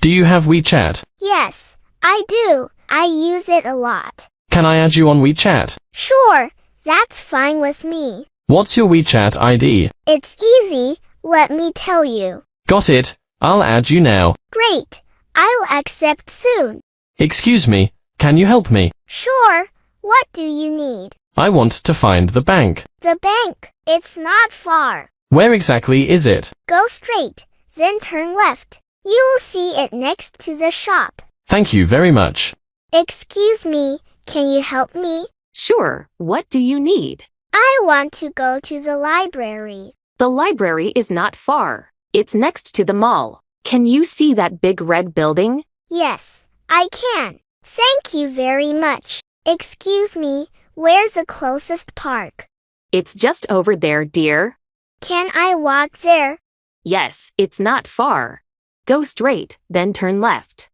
Do you have WeChat? Yes, I do. I use it a lot. Can I add you on WeChat? Sure, that's fine with me. What's your WeChat ID? It's easy, let me tell you. Got it. I'll add you now. Great, I'll accept soon. Excuse me, can you help me? Sure, what do you need? I want to find the bank. The bank, it's not far. Where exactly is it? Go straight, then turn left. You'll see it next to the shop. Thank you very much. Excuse me, can you help me? Sure, what do you need? I want to go to the library. The library is not far. It's next to the mall. Can you see that big red building? Yes, I can. Thank you very much. Excuse me, where's the closest park? It's just over there, dear. Can I walk there? Yes, it's not far. Go straight, then turn left.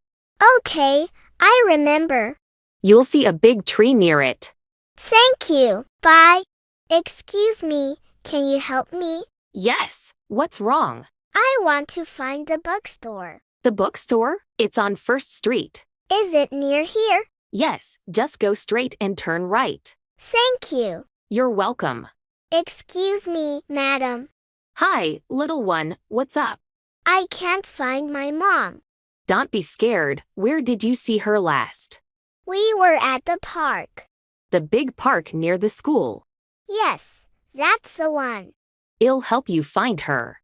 Okay, I remember. You'll see a big tree near it. Thank you. Bye. Excuse me, can you help me? Yes, what's wrong? I want to find the bookstore. The bookstore? It's on First Street. Is it near here? Yes, just go straight and turn right. Thank you. You're welcome. Excuse me, madam. Hi, little one, what's up? I can't find my mom. Don't be scared. Where did you see her last? We were at the park. The big park near the school. Yes, that's the one. It'll help you find her.